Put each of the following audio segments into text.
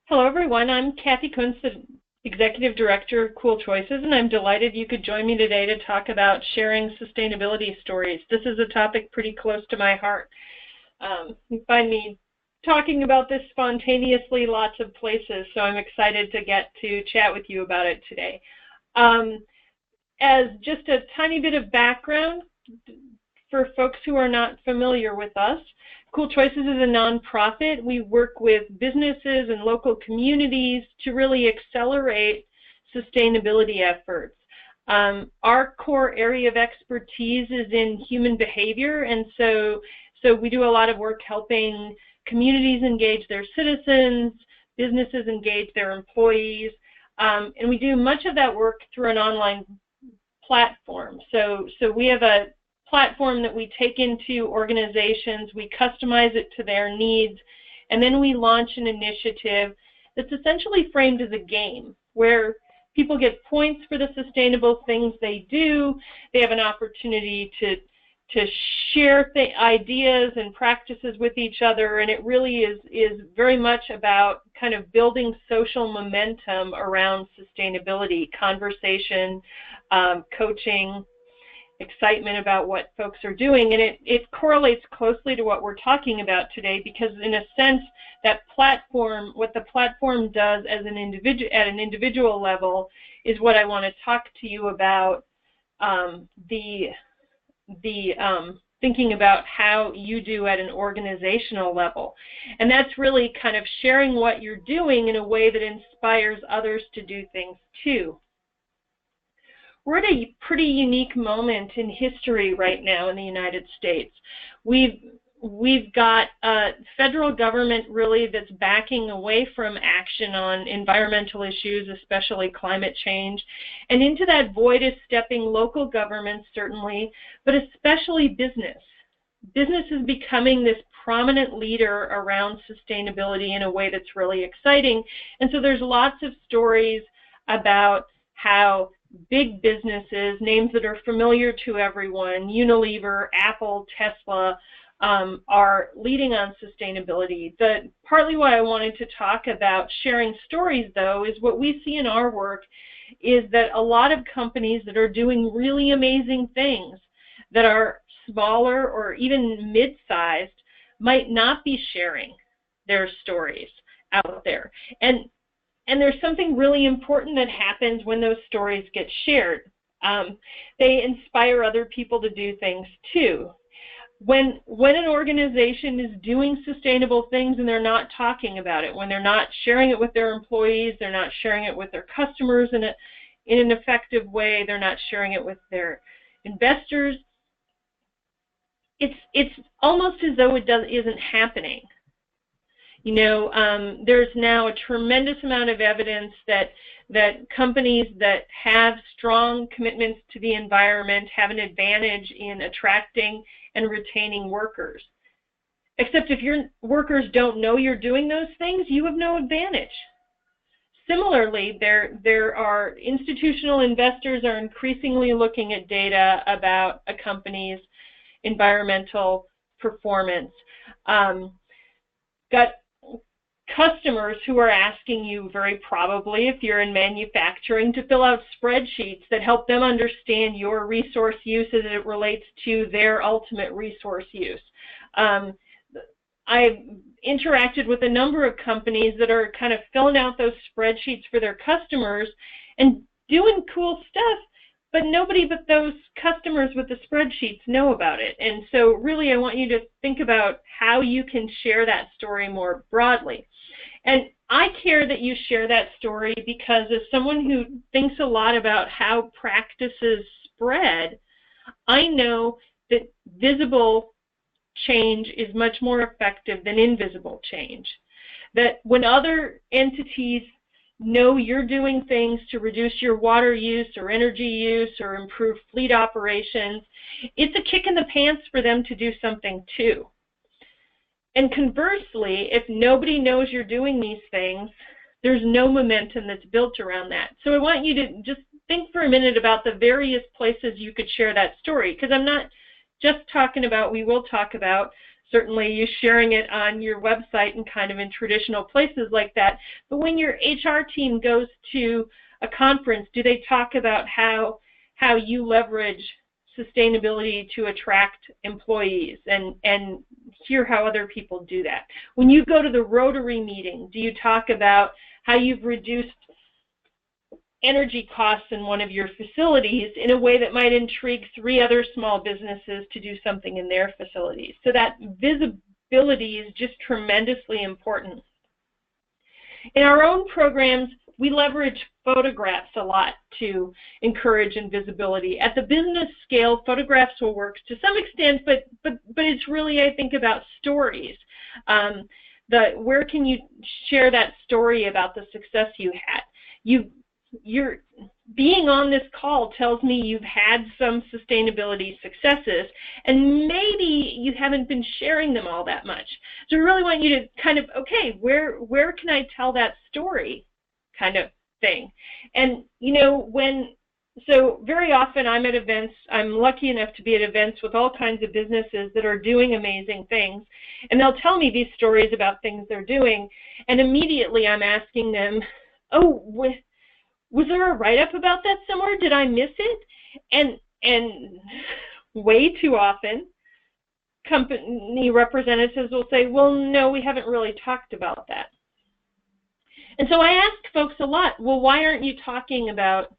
Hello, everyone. I'm Kathy Kuntz, the Executive Director of Cool Choices, and I'm delighted you could join me today to talk about sharing sustainability stories. This is a topic pretty close to my heart. You find me talking about this spontaneously lots of places, so I'm excited to get to chat with you about it today. As just a tiny bit of background for folks who are not familiar with us, Cool Choices is a nonprofit. We work with businesses and local communities to really accelerate sustainability efforts. Our core area of expertise is in human behavior, and so we do a lot of work helping communities engage their citizens, businesses engage their employees, and we do much of that work through an online platform. So we have a platform that we take into organizations, we customize it to their needs, and then we launch an initiative that's essentially framed as a game where people get points for the sustainable things they do. They have an opportunity to share the ideas and practices with each other, and it really is very much about kind of building social momentum around sustainability, conversation, coaching, excitement about what folks are doing, and it correlates closely to what we're talking about today, because in a sense that platform, what the platform does as an individual at an individual level is what I want to talk to you about, thinking about how you do at an organizational level. And that's really kind of sharing what you're doing in a way that inspires others to do things too. We're at a pretty unique moment in history right now in the United States. We've got a federal government really that's backing away from action on environmental issues, especially climate change, and into that void is stepping local governments certainly, but especially business. Business is becoming this prominent leader around sustainability in a way that's really exciting, and so there's lots of stories about how big businesses, names that are familiar to everyone, Unilever, Apple, Tesla, are leading on sustainability. Partly why I wanted to talk about sharing stories, though, is what we see in our work is that a lot of companies that are doing really amazing things that are smaller or even mid-sized might not be sharing their stories out there. And there's something really important that happens when those stories get shared. They inspire other people to do things too. When an organization is doing sustainable things and they're not talking about it, when they're not sharing it with their employees, they're not sharing it with their customers in an effective way, they're not sharing it with their investors, it's almost as though it isn't happening. You know, there's now a tremendous amount of evidence that companies that have strong commitments to the environment have an advantage in attracting and retaining workers. Except if your workers don't know you're doing those things, you have no advantage. Similarly, there are institutional investors are increasingly looking at data about a company's environmental performance. Got customers who are asking you, very probably if you're in manufacturing, to fill out spreadsheets that help them understand your resource use as it relates to their ultimate resource use. I've interacted with a number of companies that are kind of filling out those spreadsheets for their customers and doing cool stuff, but nobody but those customers with the spreadsheets know about it. And so really I want you to think about how you can share that story more broadly. And I care that you share that story because as someone who thinks a lot about how practices spread, I know that visible change is much more effective than invisible change. That when other entities know you're doing things to reduce your water use or energy use or improve fleet operations, it's a kick in the pants for them to do something too. And conversely, if nobody knows you're doing these things, there's no momentum that's built around that. So I want you to just think for a minute about the various places you could share that story, because I'm not just talking about, we will talk about certainly you sharing it on your website and kind of in traditional places like that. But when your HR team goes to a conference, do they talk about how you leverage sustainability to attract employees and hear how other people do that? When you go to the Rotary meeting, do you talk about how you've reduced energy costs in one of your facilities in a way that might intrigue 3 other small businesses to do something in their facilities? So that visibility is just tremendously important. In our own programs, we leverage photographs a lot to encourage invisibility. At the business scale, photographs will work to some extent, but it's really, I think, about stories. Where can you share that story about the success you had? You're being on this call tells me you've had some sustainability successes, and maybe you haven't been sharing them all that much. So I really want you to kind of, okay, where can I tell that story kind of thing? And you know, so very often I'm at events, I'm lucky enough to be at events with all kinds of businesses that are doing amazing things, and they'll tell me these stories about things they're doing, and immediately I'm asking them, oh, was there a write-up about that somewhere? Did I miss it? And way too often, company representatives will say, well, no, we haven't really talked about that. And so I ask folks a lot, well, why aren't you talking about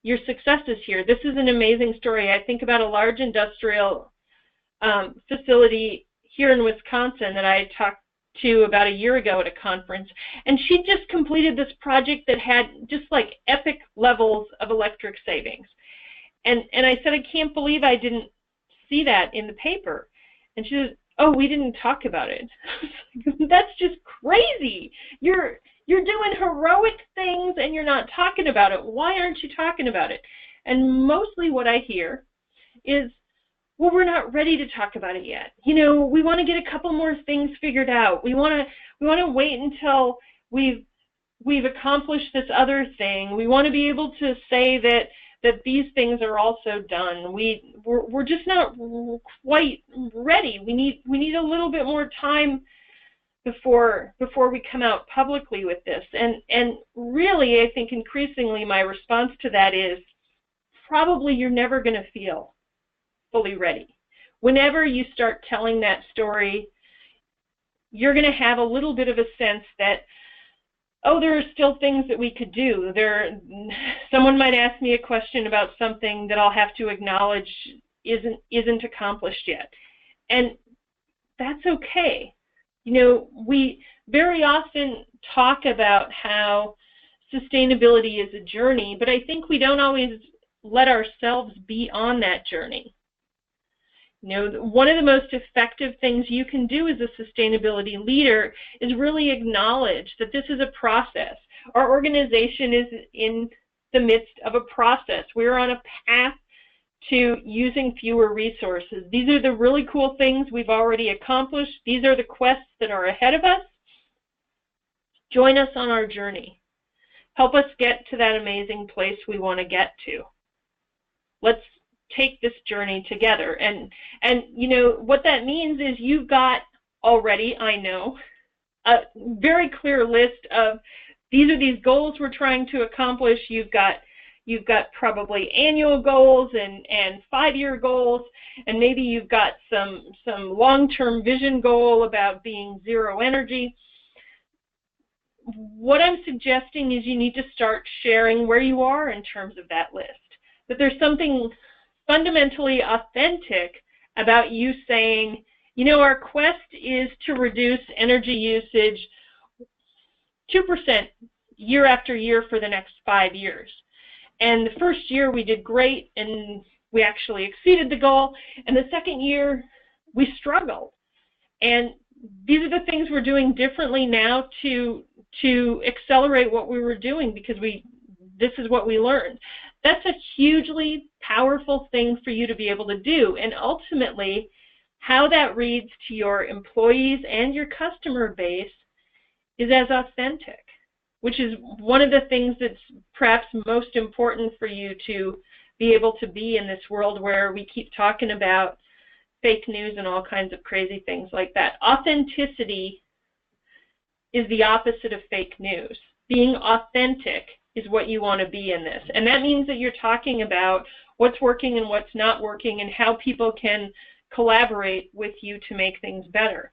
your successes here? This is an amazing story. I think about a large industrial facility here in Wisconsin that I talked to about a year ago at a conference, and she just completed this project that had just like epic levels of electric savings. And I said, I can't believe I didn't see that in the paper. And she said, oh, we didn't talk about it. That's just crazy. You're doing heroic things and you're not talking about it. Why aren't you talking about it? And mostly what I hear is, well, we're not ready to talk about it yet. You know, we want to get a couple more things figured out. We want to wait until we've accomplished this other thing. We want to be able to say that these things are also done. We're just not quite ready. We need a little bit more time before we come out publicly with this. And really, I think increasingly my response to that is probably you're never going to feel fully ready. Whenever you start telling that story, you're going to have a little bit of a sense that, oh, there are still things that we could do. Someone might ask me a question about something that I'll have to acknowledge isn't accomplished yet. And that's okay. You know, we very often talk about how sustainability is a journey, but I think we don't always let ourselves be on that journey. You know, one of the most effective things you can do as a sustainability leader is really acknowledge that this is a process. Our organization is in the midst of a process. We're on a path to using fewer resources. These are the really cool things we've already accomplished. These are the quests that are ahead of us. Join us on our journey. Help us get to that amazing place we want to get to. Let's take this journey together. And you know, what that means is you've got already, I know, a very clear list of these are these goals we're trying to accomplish. You've got probably annual goals and 5-year goals, and maybe you've got some long-term vision goal about being zero energy. What I'm suggesting is you need to start sharing where you are in terms of that list. That there's something fundamentally authentic about you saying, you know, our quest is to reduce energy usage 2% year after year for the next 5 years. And the first year we did great and we actually exceeded the goal, and the second year we struggled. And these are the things we're doing differently now to accelerate what we were doing because this is what we learned. That's a hugely powerful thing for you to be able to do. And ultimately, how that reads to your employees and your customer base is as authentic, which is one of the things that's perhaps most important for you to be able to be in this world where we keep talking about fake news and all kinds of crazy things like that. Authenticity is the opposite of fake news. Being authentic is what you want to be in this. And that means that you're talking about what's working and what's not working and how people can collaborate with you to make things better.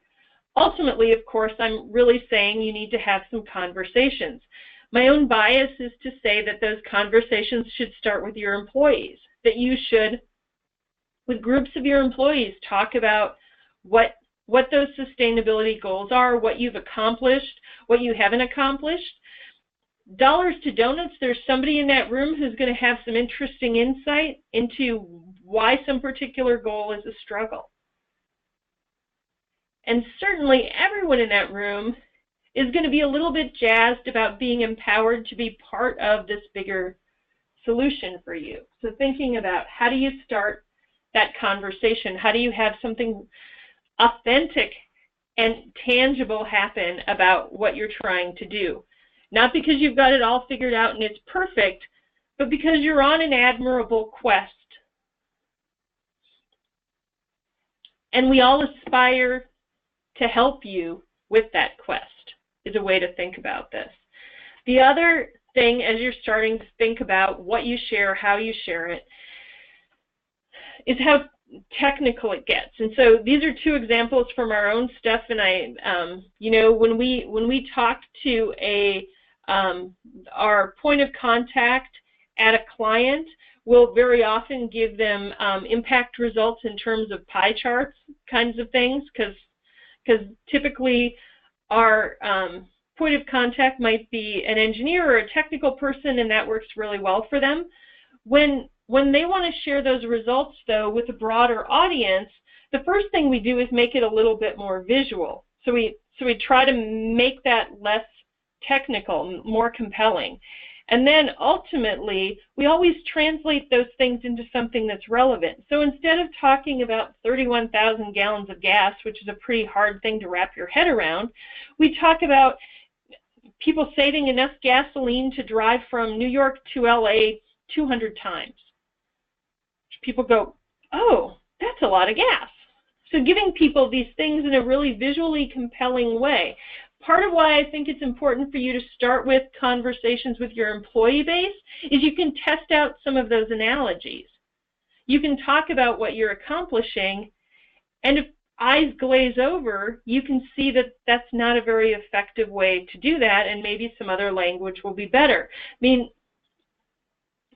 Ultimately, of course, I'm really saying you need to have some conversations. My own bias is to say that those conversations should start with your employees, that you should, with groups of your employees, talk about what those sustainability goals are, what you've accomplished, what you haven't accomplished. Dollars to donuts, there's somebody in that room who's going to have some interesting insight into why some particular goal is a struggle. And certainly everyone in that room is going to be a little bit jazzed about being empowered to be part of this bigger solution for you. So thinking about how do you start that conversation? How do you have something authentic and tangible happen about what you're trying to do? Not because you've got it all figured out and it's perfect, but because you're on an admirable quest. And we all aspire to help you with that quest, is a way to think about this. The other thing, as you're starting to think about what you share, how you share it, is how technical it gets. And so these are two examples from our own stuff. And you know, when we talk to our point of contact at a client, we'll very often give them impact results in terms of pie charts kinds of things, because typically our point of contact might be an engineer or a technical person, and that works really well for them. When they want to share those results, though, with a broader audience, the first thing we do is make it a little bit more visual. So we try to make that less technical, more compelling. And then ultimately, we always translate those things into something that's relevant. So instead of talking about 31,000 gallons of gas, which is a pretty hard thing to wrap your head around, we talk about people saving enough gasoline to drive from New York to LA 200 times. People go, oh, that's a lot of gas. So giving people these things in a really visually compelling way. Part of why I think it's important for you to start with conversations with your employee base is you can test out some of those analogies. You can talk about what you're accomplishing, and if eyes glaze over, you can see that that's not a very effective way to do that, and maybe some other language will be better. I mean,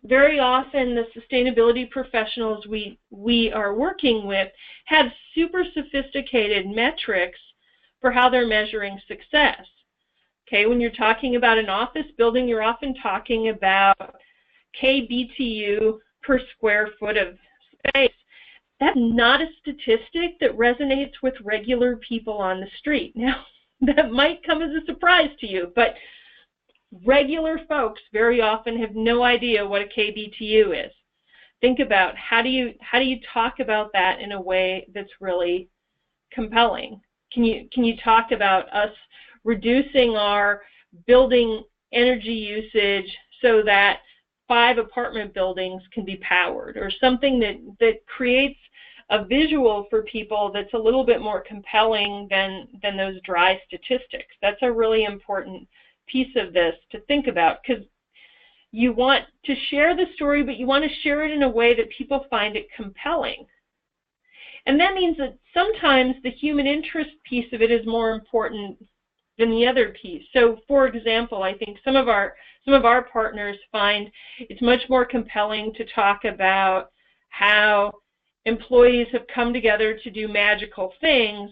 very often the sustainability professionals we are working with have super sophisticated metrics for how they're measuring success. Okay, when you're talking about an office building, you're often talking about KBTU per square foot of space. That's not a statistic that resonates with regular people on the street. Now, that might come as a surprise to you, but regular folks very often have no idea what a KBTU is. Think about how do you talk about that in a way that's really compelling? Can you talk about us reducing our building energy usage so that 5 apartment buildings can be powered, or something that creates a visual for people that's a little bit more compelling than those dry statistics? That's a really important piece of this to think about, because you want to share the story, but you want to share it in a way that people find it compelling. And that means that sometimes the human interest piece of it is more important than the other piece. So, for example, I think some of our partners find it's much more compelling to talk about how employees have come together to do magical things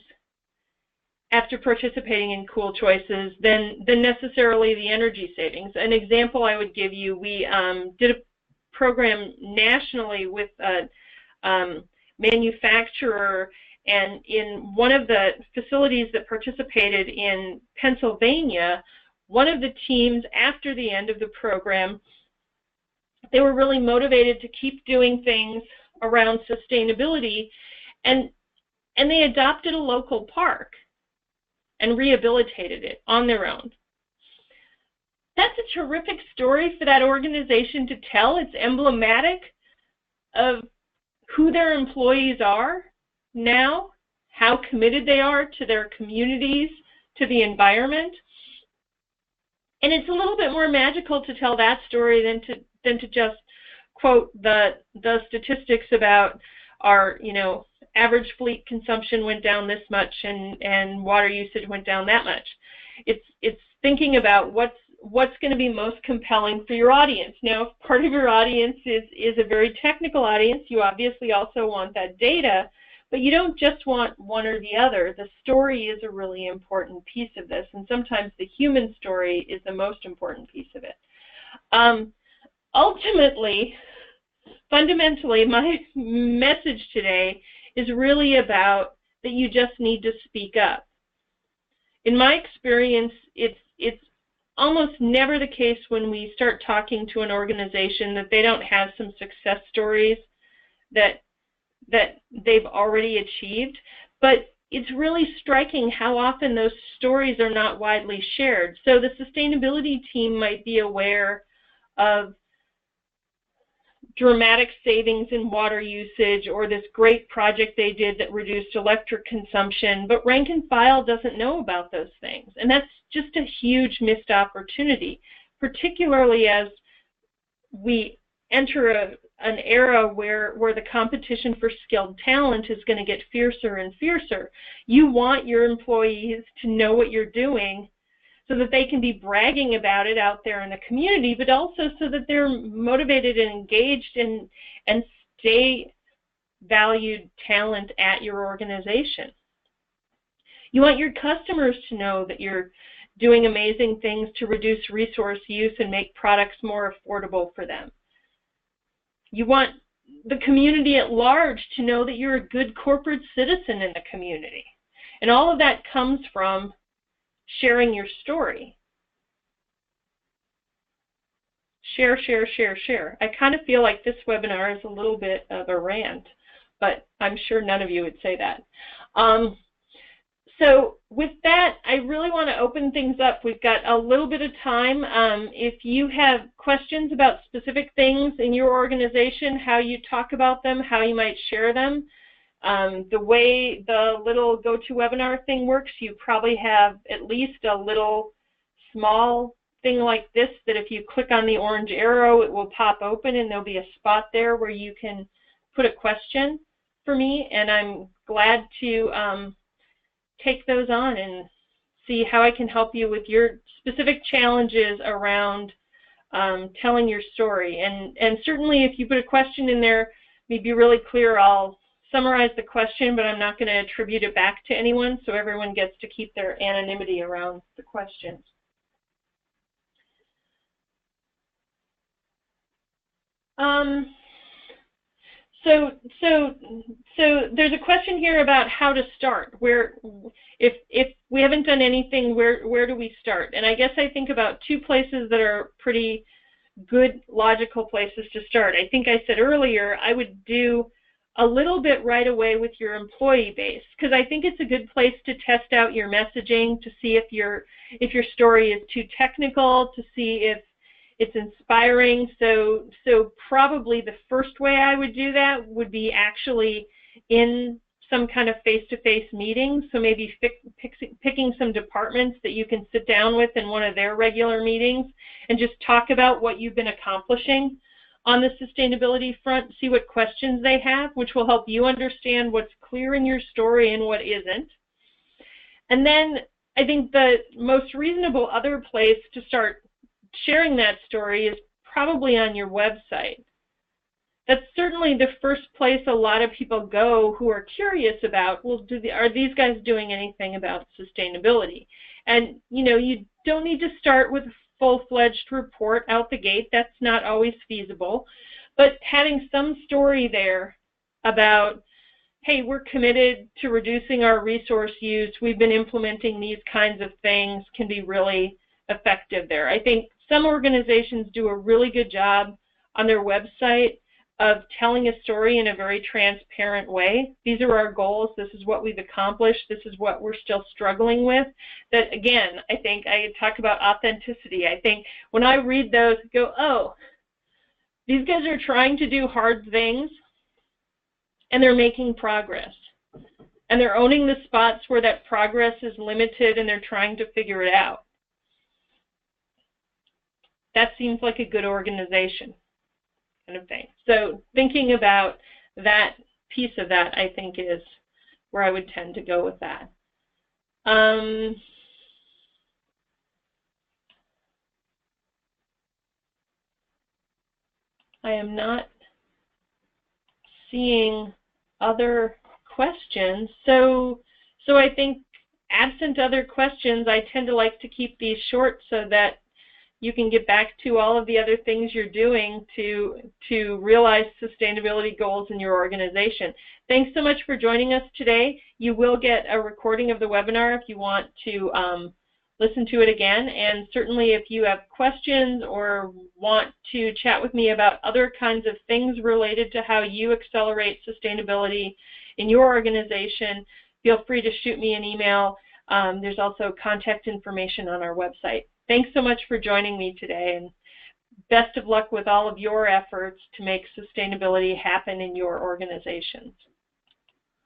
after participating in Cool Choices than necessarily the energy savings. An example I would give you, we did a program nationally with a manufacturer, and in one of the facilities that participated in Pennsylvania, one of the teams, after the end of the program, they were really motivated to keep doing things around sustainability, and they adopted a local park and rehabilitated it on their own. That's a terrific story for that organization to tell. It's emblematic of who their employees are, now, how committed they are to their communities, to the environment. And it's a little bit more magical to tell that story than to just quote the statistics about our, average fleet consumption went down this much and water usage went down that much. It's thinking about what's going to be most compelling for your audience. Now, if part of your audience is a very technical audience, you obviously also want that data, but you don't just want one or the other. The story is a really important piece of this, and sometimes the human story is the most important piece of it. Ultimately, fundamentally, my message today is really about that you just need to speak up. In my experience, it's almost never the case when we start talking to an organization that they don't have some success stories that they've already achieved, but it's really striking how often those stories are not widely shared. So the sustainability team might be aware of dramatic savings in water usage or this great project they did that reduced electric consumption, but rank and file doesn't know about those things. And that's just a huge missed opportunity, particularly as we enter an era where the competition for skilled talent is going to get fiercer and fiercer. You want your employees to know what you're doing so that they can be bragging about it out there in the community, but also so that they're motivated and engaged and stay valued talent at your organization. You want your customers to know that you're doing amazing things to reduce resource use and make products more affordable for them. You want the community at large to know that you're a good corporate citizen in the community. And all of that comes from sharing your story. Share, share, share, share. I kind of feel like this webinar is a little bit of a rant, but I'm sure none of you would say that. So with that, I really want to open things up. We've got a little bit of time. If you have questions about specific things in your organization, how you talk about them, how you might share them, the way the little GoToWebinar thing works, you probably have at least a little small thing like this that if you click on the orange arrow, it will pop open and there'll be a spot there where you can put a question for me, and I'm glad to take those on and see how I can help you with your specific challenges around telling your story. And certainly if you put a question in there, be really clear, I'll summarize the question, but I'm not going to attribute it back to anyone, so everyone gets to keep their anonymity around the questions. So there's a question here about how to start. If we haven't done anything, where do we start? And I guess I think about two places that are pretty good logical places to start. I think I said earlier I would do a little bit right away with your employee base, because I think it's a good place to test out your messaging, to see if your story is too technical, to see if it's inspiring. So probably the first way I would do that would be actually in some kind of face-to-face meeting. So maybe picking some departments that you can sit down with in one of their regular meetings and just talk about what you've been accomplishing on the sustainability front, see what questions they have, which will help you understand what's clear in your story and what isn't. And then I think the most reasonable other place to start sharing that story is probably on your website. That's certainly the first place a lot of people go who are curious about, well, are these guys doing anything about sustainability? And you don't need to start with a full-fledged report out the gate. That's not always feasible. But having some story there about, hey, we're committed to reducing our resource use, we've been implementing these kinds of things, can be really effective there. I think some organizations do a really good job on their website of telling a story in a very transparent way. These are our goals. This is what we've accomplished. This is what we're still struggling with. That, again, I think I talk about authenticity. I think when I read those, I go, oh, these guys are trying to do hard things, and they're making progress. And they're owning the spots where that progress is limited and they're trying to figure it out. That seems like a good organization kind of thing. So thinking about that piece of that, I think, is where I would tend to go with that. I am not seeing other questions. So I think absent other questions, I tend to like to keep these short so that you can get back to all of the other things you're doing to realize sustainability goals in your organization. Thanks so much for joining us today. You will get a recording of the webinar if you want to listen to it again. And certainly if you have questions or want to chat with me about other kinds of things related to how you accelerate sustainability in your organization, feel free to shoot me an email. There's also contact information on our website. Thanks so much for joining me today, and best of luck with all of your efforts to make sustainability happen in your organizations.